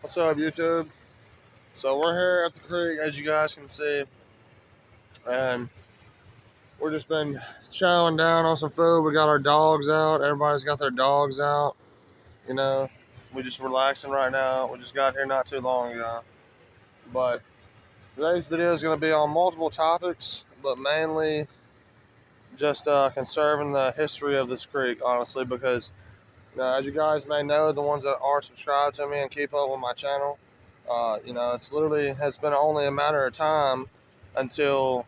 What's up, YouTube? So we're here at the creek, as you guys can see, and we're just been chowing down on some food. We got our dogs out. Everybody's got their dogs out. You know, we just relaxing right now. We just got here not too long ago. But today's video is going to be on multiple topics, but mainly just conserving the history of this creek, honestly, because as you guys may know, the ones that are subscribed to me and keep up with my channel, it's literally has been only a matter of time until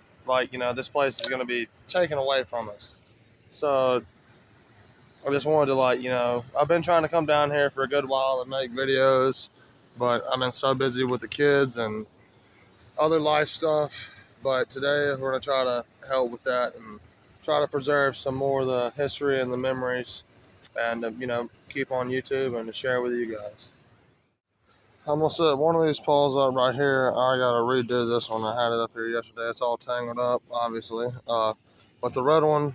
this place is going to be taken away from us. So I just wanted to I've been trying to come down here for a good while and make videos, but I've been so busy with the kids and other life stuff. But today we're going to try to help with that and try to preserve some more of the history and the memories and, keep on YouTube and to share with you guys. I'm going to set one of these poles up right here. I got to redo this one. I had it up here yesterday. It's all tangled up, obviously. But the red one,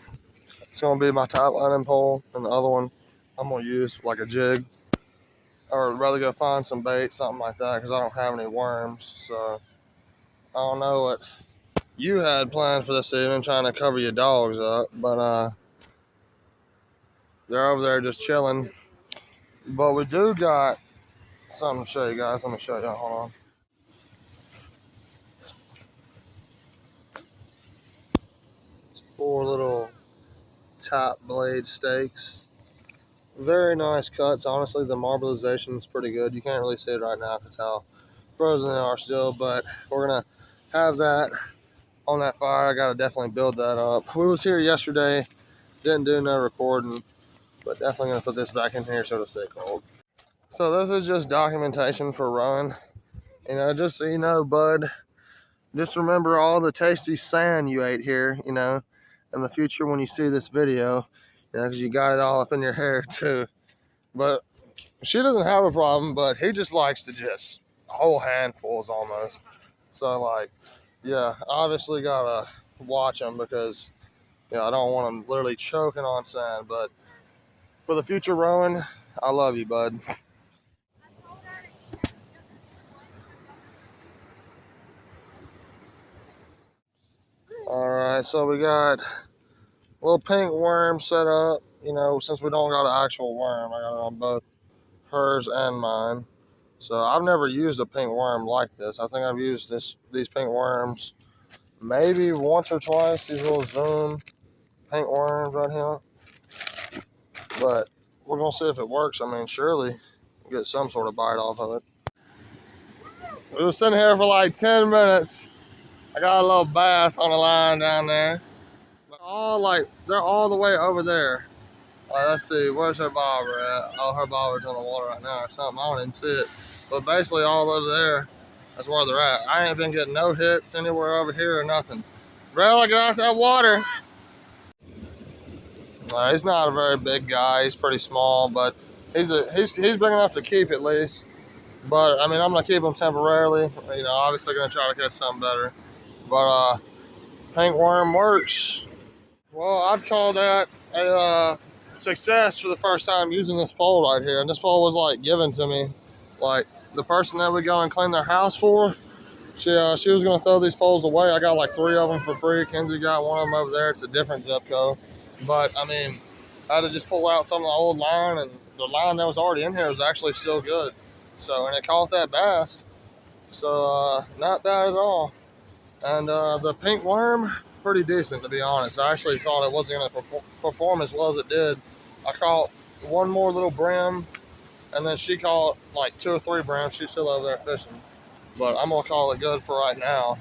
it's going to be my tight lining pole, and the other one I'm going to use like a jig. Or rather go find some bait, something like that, because I don't have any worms. So I don't know what you had planned for this evening, trying to cover your dogs up. But they're over there just chilling. But we do got something to show you guys. Let me show you. Hold on. Four little top blade steaks. Very nice cuts. Honestly, the marbleization is pretty good. You can't really see it right now because how frozen they are still, but we're gonna have that on that fire. I gotta definitely build that up. We was here yesterday, didn't do no recording, but definitely gonna put this back in here so it'll stay cold. So this is just documentation for Run. Just so you know, bud, just remember all the tasty sand you ate here, in the future when you see this video, because you got it all up in your hair too. But she doesn't have a problem, but he just likes to just whole handfuls almost. So obviously gotta watch him because I don't want him literally choking on sand. But for the future Rowan, I love you, bud. All right, so we got a little pink worm set up. Since we don't got an actual worm, I got it on both hers and mine. So I've never used a pink worm like this. I think I've used these pink worms maybe once or twice. These little Zoom pink worms right here. But we're gonna see if it works. I mean, surely we'll get some sort of bite off of it. We were sitting here for like 10 minutes. I got a little bass on the line down there. They're all the way over there. Let's see, where's her bobber at? Oh, her bobber's on the water right now or something. I don't even see it. But basically all over there, that's where they're at. I ain't been getting no hits anywhere over here or nothing. Rella, get out that water. He's not a very big guy. He's pretty small, but he's big enough to keep at least. But I mean, I'm gonna keep him temporarily. Obviously gonna try to catch something better. But pink worm works. Well, I'd call that a success for the first time using this pole right here. And this pole was like given to me. Like the person that we go and clean their house for, she was gonna throw these poles away. I got like 3 of them for free. Kenzie got one of them over there. It's a different zip code. But I mean, I had to just pull out some of the old line, and the line that was already in here was actually still good. So, and it caught that bass. So not bad at all. And the pink worm, pretty decent to be honest. I actually thought it wasn't going to perform as well as it did. I caught one more little brim, and then she caught like 2 or 3 brims. She's still over there fishing, but I'm gonna call it good for right now.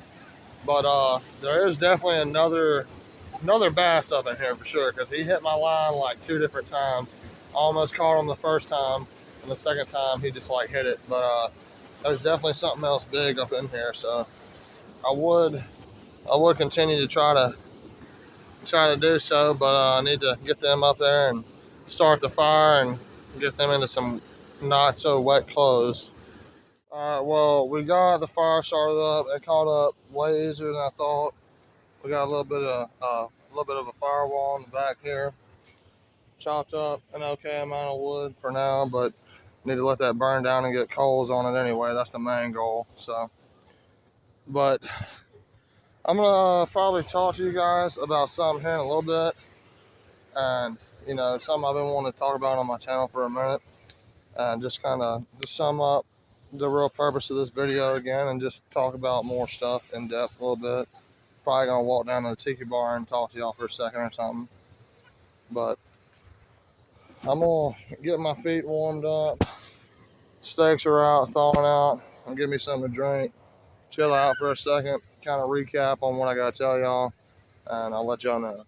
But there is definitely another bass up in here for sure, because he hit my line like 2 different times. I almost caught him the first time, and the second time he just like hit it. But there's definitely something else big up in here, so I would continue to try to do so, but I need to get them up there and start the fire and get them into some not so wet clothes. All right, well, we got the fire started up. It caught up way easier than I thought. We got a little bit of a firewall in the back here, chopped up an okay amount of wood for now, but Need to let that burn down and get coals on it anyway. That's the main goal. So, but I'm gonna probably talk to you guys about something here in a little bit, and something I've been wanting to talk about on my channel for a minute, and just kind of just sum up the real purpose of this video again, and just talk about more stuff in depth a little bit. Probably gonna walk down to the tiki bar and talk to y'all for a second or something, but I'm gonna get my feet warmed up. Steaks are out, thawing out. I'll give me something to drink, chill out for a second, kind of recap on what I gotta tell y'all, and I'll let y'all know.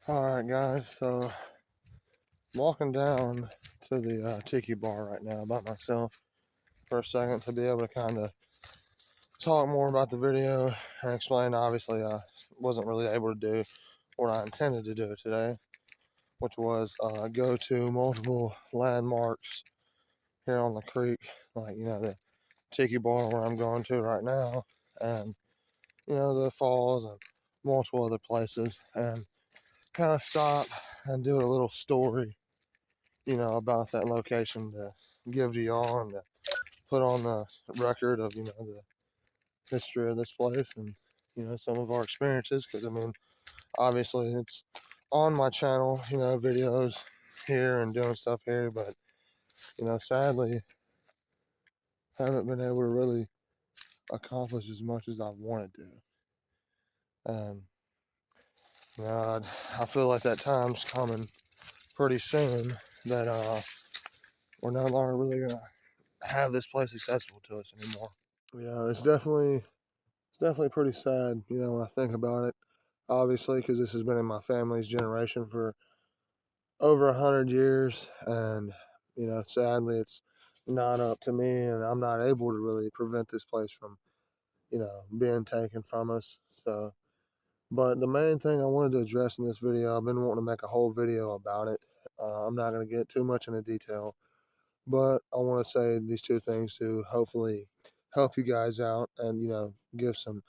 All right, guys. So I'm walking down to the tiki bar right now by myself for a second to be able to kind of talk more about the video and explain. Obviously, I wasn't really able to do what I intended to do today, which was go to multiple landmarks here on the creek, like the tiki bar where I'm going to right now, and the falls and multiple other places, and kind of stop and do a little story, about that location to give to y'all and to put on the record of the history of this place and some of our experiences. Because I mean, obviously it's on my channel, videos here and doing stuff here, but sadly haven't been able to really accomplish as much as I wanted to. And I feel like that time's coming pretty soon that we're no longer really gonna have this place accessible to us anymore. It's definitely pretty sad, when I think about it. Obviously, because this has been in my family's generation for over 100 years, and sadly, it's not up to me, and I'm not able to really prevent this place from, being taken from us. So, but the main thing I wanted to address in this video, I've been wanting to make a whole video about it. I'm not going to get too much into detail, but I want to say these two things to hopefully help you guys out and, give some,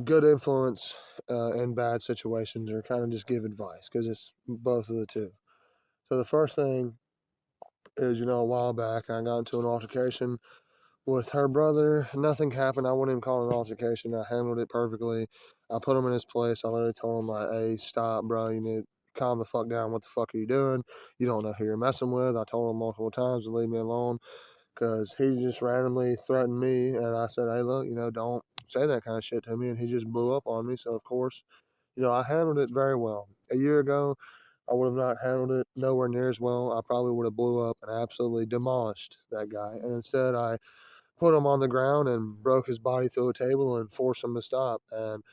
good influence in bad situations, or kind of just give advice, because it's both of the two. So the first thing is, a while back I got into an altercation with her brother. Nothing happened. I wouldn't even call it an altercation. I handled it perfectly. I put him in his place. I literally told him, like, hey, stop, bro. You need to calm the fuck down. What the fuck are you doing? You don't know who you're messing with. I told him multiple times to leave me alone, because he just randomly threatened me. And I said, hey, look, don't say that kind of shit to me. And he just blew up on me. So, of course, I handled it very well. A year ago, I would have not handled it nowhere near as well. I probably would have blew up and absolutely demolished that guy. And instead, I put him on the ground and broke his body through a table and forced him to stop. And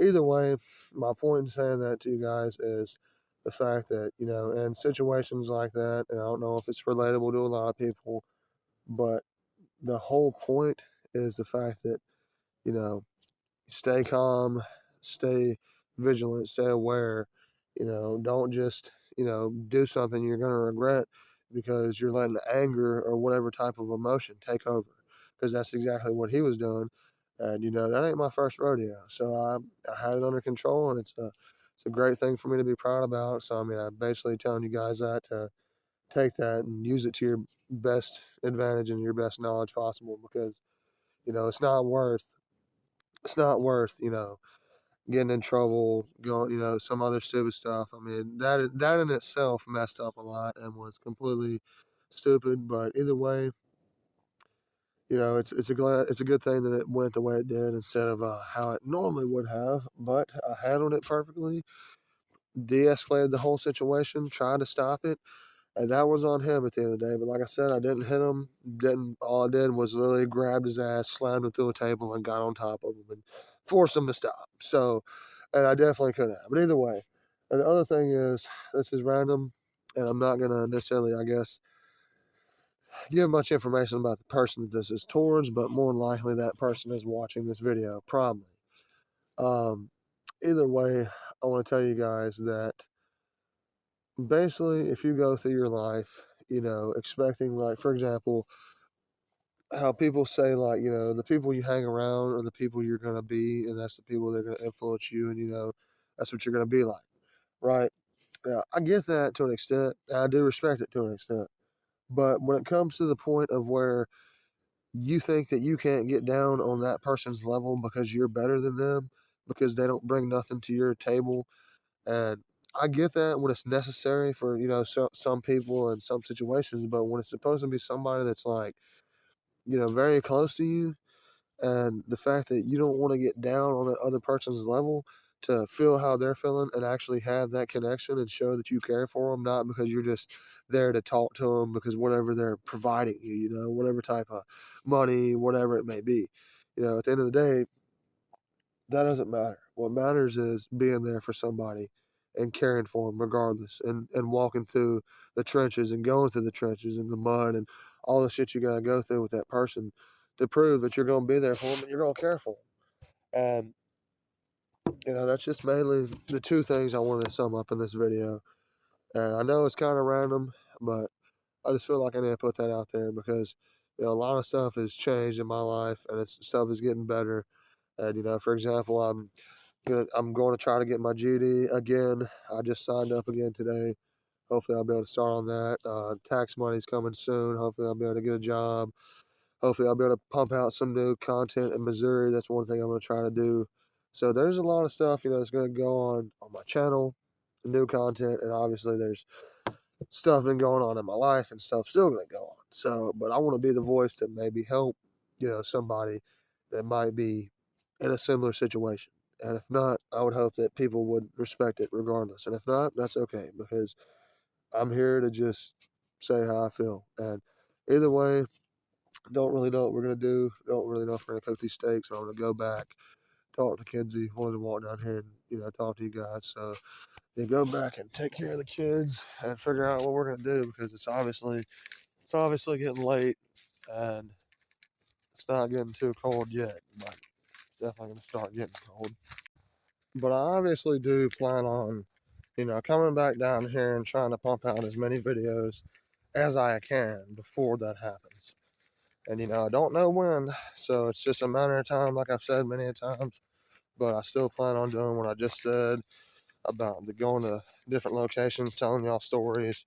either way, my point in saying that to you guys is the fact that, in situations like that, and I don't know if it's relatable to a lot of people, but the whole point is the fact that, you know, stay calm, stay vigilant, stay aware, don't just, do something you're going to regret because you're letting anger or whatever type of emotion take over, because that's exactly what he was doing. And, that ain't my first rodeo. So I had it under control, and it's a great thing for me to be proud about. So, I mean, I'm basically telling you guys that to take that and use it to your best advantage and your best knowledge possible, because, it's not worth, getting in trouble, going, some other stupid stuff. I mean, that in itself messed up a lot and was completely stupid. But either way, it's a good thing that it went the way it did instead of how it normally would have. But I handled it perfectly, de-escalated the whole situation, tried to stop it, and that was on him at the end of the day. But like I said, I didn't hit him. Didn't All I did was literally grabbed his ass, slammed him through a table, and got on top of him and forced him to stop. So, and I definitely could have. But either way, and the other thing is, this is random, and I'm not gonna necessarily, I guess, give much information about the person that this is towards, but more than likely that person is watching this video, probably. Um, Either way, I want to tell you guys that basically, if you go through your life, expecting, like, for example, how people say, like, the people you hang around are the people you're going to be, and that's the people that are going to influence you, and, that's what you're going to be like, right? Yeah, I get that to an extent, and I do respect it to an extent. But when it comes to the point of where you think that you can't get down on that person's level because you're better than them, because they don't bring nothing to your table, and I get that when it's necessary for, some people in some situations, but when it's supposed to be somebody that's like, very close to you, and the fact that you don't want to get down on the other person's level to feel how they're feeling and actually have that connection and show that you care for them, not because you're just there to talk to them because whatever they're providing you, whatever type of money, whatever it may be. At the end of the day, that doesn't matter. What matters is being there for somebody and caring for them regardless, and walking through the trenches and going through the trenches and the mud and all the shit you got to go through with that person to prove that you're going to be there for them and you're going to care for them. And, that's just mainly the two things I wanted to sum up in this video. And I know it's kind of random, but I just feel like I need to put that out there because, a lot of stuff has changed in my life and stuff is getting better. And, for example, I'm going to try to get my GD again. I just signed up again today. Hopefully, I'll be able to start on that. Tax money's coming soon. Hopefully, I'll be able to get a job. Hopefully, I'll be able to pump out some new content in Missouri. That's one thing I'm going to try to do. So there's a lot of stuff, that's going to go on my channel, new content, and obviously there's stuff been going on in my life and stuff still going to go on. So, but I want to be the voice that maybe help, somebody that might be in a similar situation. And if not, I would hope that people would respect it regardless. And if not, that's okay because I'm here to just say how I feel. And either way, don't really know what we're gonna do. Don't really know if we're gonna cook these steaks or I'm gonna go back, talk to Kenzie, wanted to walk down here and talk to you guys. So go back and take care of the kids and figure out what we're gonna do because it's obviously getting late and it's not getting too cold yet, but it's definitely gonna start getting cold. But I obviously do plan on, coming back down here and trying to pump out as many videos as I can before that happens. And, I don't know when, so it's just a matter of time, like I've said many times. But I still plan on doing what I just said about going to different locations, telling y'all stories.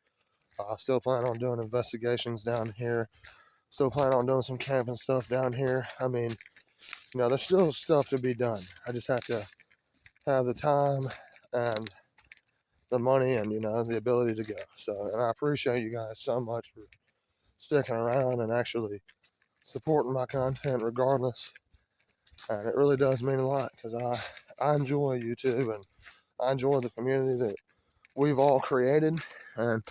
I still plan on doing investigations down here. Still plan on doing some camping stuff down here. I mean, there's still stuff to be done. I just have to have the time and the money and the ability to go. So, and I appreciate you guys so much for sticking around and actually supporting my content regardless. And it really does mean a lot because I enjoy YouTube and I enjoy the community that we've all created. And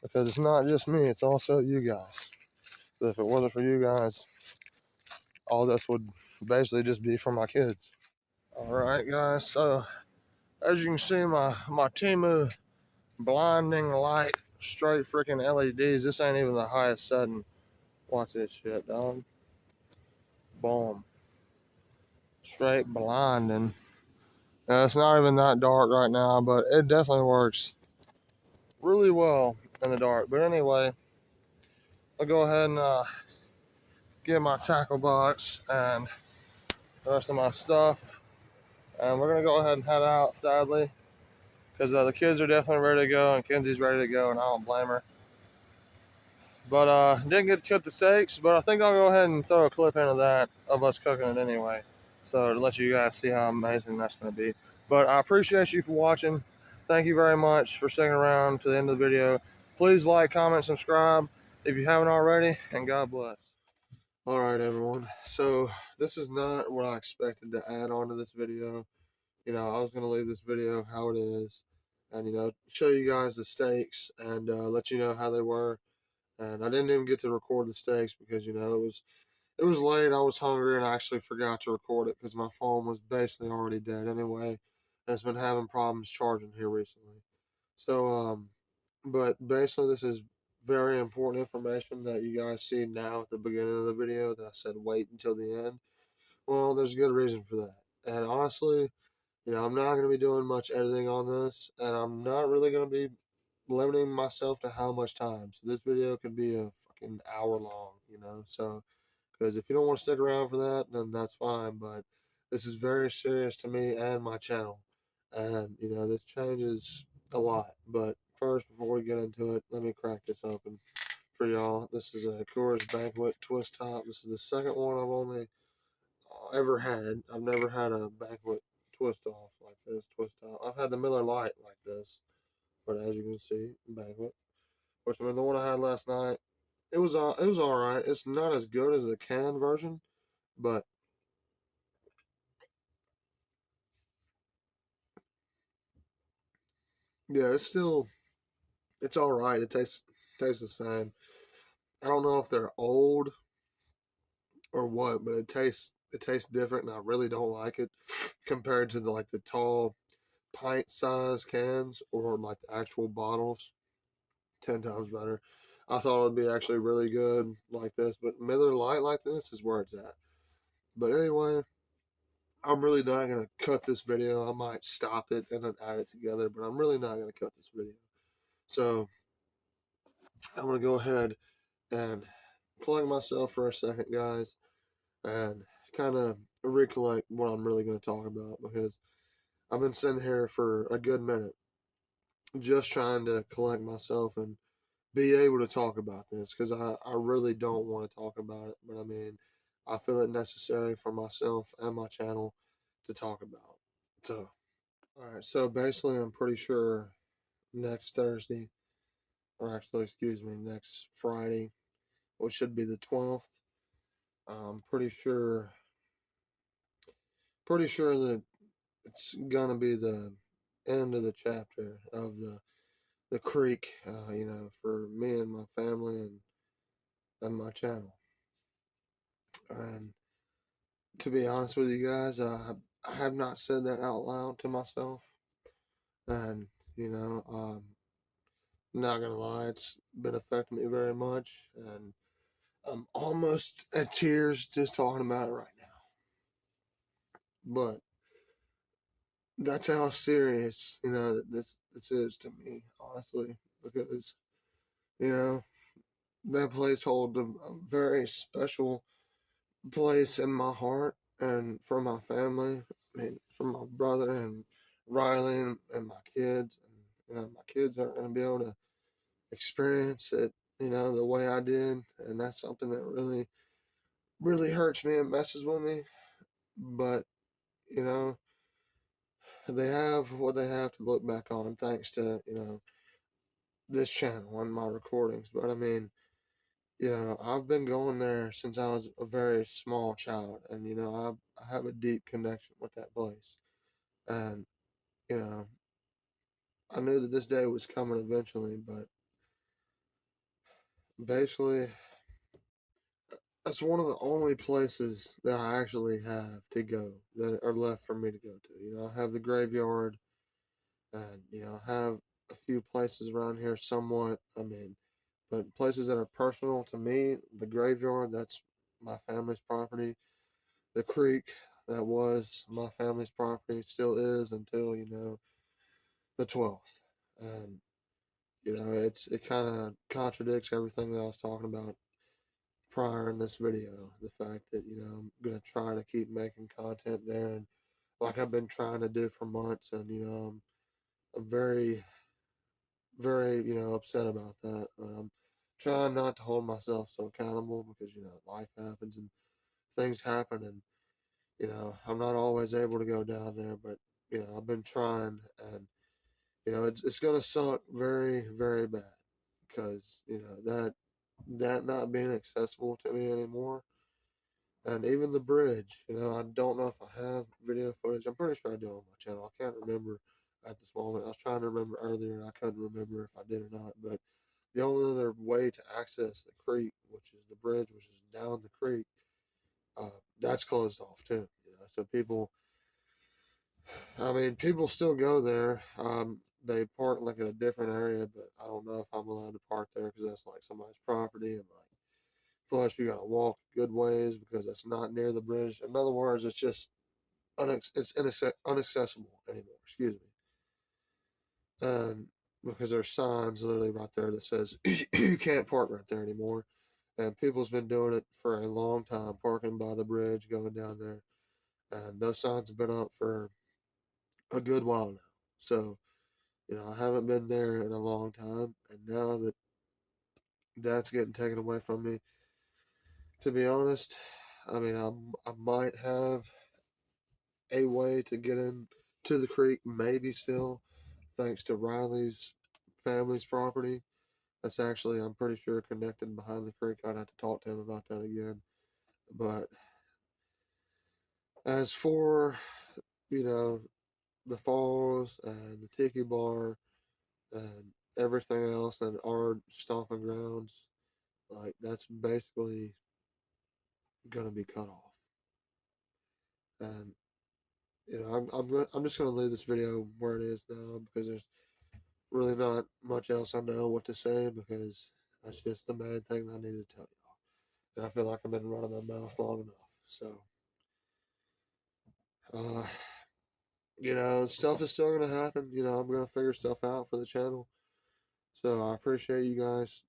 because it's not just me, it's also you guys. So if it wasn't for you guys, all this would basically just be for my kids. All right, guys. So as you can see, my Temu blinding light, straight freaking LEDs. This ain't even the highest setting. Watch this shit, dog. Boom. Straight blinding. It's not even that dark right now, but it definitely works really well in the dark. But anyway, I'll go ahead and get my tackle box and the rest of my stuff. And we're going to go ahead and head out, sadly, because the kids are definitely ready to go and Kenzie's ready to go, and I don't blame her. But didn't get to cook the steaks, but I think I'll go ahead and throw a clip into that of us cooking it anyway. So to let you guys see how amazing that's going to be. But I appreciate you for watching. Thank you very much for sticking around to the end of the video. Please like, comment, subscribe if you haven't already, and God bless. All right, everyone. So this is not what I expected to add on to this video. I was going to leave this video how it is and, show you guys the steaks and let you know how they were. And I didn't even get to record the steaks because, it was late. I was hungry and I actually forgot to record it because my phone was basically already dead anyway. And it's been having problems charging here recently. So, but basically this is very important information that you guys see now at the beginning of the video that I said wait until the end. Well, there's a good reason for that. And honestly, I'm not going to be doing much editing on this, and I'm not really going to be limiting myself to how much time. So this video could be a fucking hour long, So, because if you don't want to stick around for that, then that's fine. But this is very serious to me and my channel, and this changes a lot. But first, before we get into it, let me crack this open for y'all. This is a Coors Banquet Twist Top. This is the second one I've only ever had. I've never had a Banquet Twist Off like this, Twist Top. I've had the Miller Lite like this, but as you can see, Banquet. Which, I mean, the one I had last night, it was all right. It's not as good as the canned version, but yeah, it's all right. It tastes the same. I don't know if they're old or what, but it tastes different, and I really don't like it compared to the tall pint size cans or like the actual bottles. 10 times better. I thought it would be actually really good like this, but Miller Lite like this is where it's at. But anyway, I'm really not gonna cut this video. I might stop it and then add it together, but I'm really not gonna cut this video. So I'm gonna go ahead and plug myself for a second, guys, and kind of recollect what I'm really gonna talk about because I've been sitting here for a good minute just trying to collect myself and be able to talk about this because I really don't want to talk about it, but I mean, I feel it necessary for myself and my channel to talk about. So, all right, so basically, I'm pretty sure next Thursday, or actually, excuse me, next Friday, which should be the 12th, I'm pretty sure that it's gonna be the end of the chapter of the creek, for me and my family and my channel. And to be honest with you guys, I have not said that out loud to myself, and I'm not gonna lie, it's been affecting me very much, and I'm almost at tears just talking about it right now. But that's how serious this is to me, honestly, because you know that place holds a very special place in my heart and for my family. I mean, for my brother and Riley and my kids. And, my kids aren't going to be able to experience it, the way I did. And that's something that really, really hurts me and messes with me. But, you know, they have what they have to look back on thanks to, this channel and my recordings. But I mean, I've been going there since I was a very small child, and I have a deep connection with that place. And you know, I knew that this day was coming eventually, but basically, that's one of the only places that I actually have to go that are left for me to go to. I have the graveyard, and I have a few places around here, somewhat. I mean, but places that are personal to me, the graveyard, that's my family's property. The creek, that was my family's property, still is until the 12th. And it kind of contradicts everything that I was talking about prior in this video. The fact that I'm gonna try to keep making content there, and like I've been trying to do for months, and I'm very, very upset about that. But I'm trying not to hold myself so accountable because life happens and things happen, and I'm not always able to go down there, but I've been trying, and it's gonna suck very, very bad because that not being accessible to me anymore, and even the bridge. I don't know if I have video footage. I'm pretty sure I do on my channel. I can't remember at this moment. I was trying to remember earlier, and I couldn't remember if I did or not. But the only other way to access the creek, which is the bridge, which is down the creek, that's closed off too. So people still go there. They park like in a different area, but I don't know if I'm allowed to park there because that's like somebody's property, and like plus you gotta walk good ways because it's not near the bridge. In other words, it's just unaccessible anymore. Excuse me. And because there's signs literally right there that says you can't park right there anymore, and people's been doing it for a long time, parking by the bridge, going down there, and those signs have been up for a good while now. So I haven't been there in a long time, and now that that's getting taken away from me. To be honest, I mean, I might have a way to get in to the creek, maybe still, thanks to Riley's family's property. That's actually, I'm pretty sure, connected behind the creek. I'd have to talk to him about that again. But as for, you know, the falls and the tiki bar and everything else and our stomping grounds, like that's basically gonna be cut off. And I'm just gonna leave this video where it is now because there's really not much else I know what to say because that's just the main thing I need to tell y'all. And I feel like I've been running my mouth long enough. So, uh, stuff is still gonna happen. I'm gonna figure stuff out for the channel. So I appreciate you guys.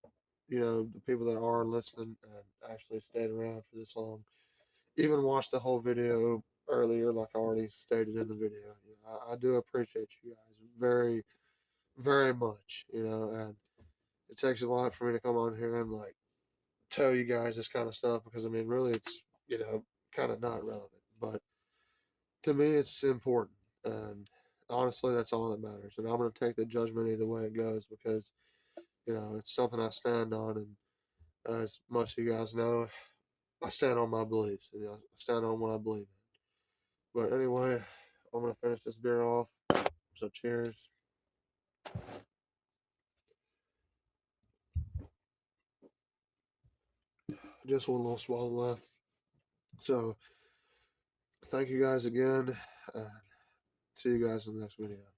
The people that are listening and actually stayed around for this long. Even watched the whole video earlier, like I already stated in the video. I do appreciate you guys very, very much. And it takes a lot for me to come on here and like tell you guys this kind of stuff because I mean, really, it's kind of not relevant, but to me, it's important, and honestly, that's all that matters. And I'm gonna take the judgment either way it goes because it's something I stand on, and as most of you guys know, I stand on my beliefs, and I stand on what I believe in. But anyway, I'm gonna finish this beer off. So cheers. Just one little swallow left. So thank you guys again. And see you guys in the next video.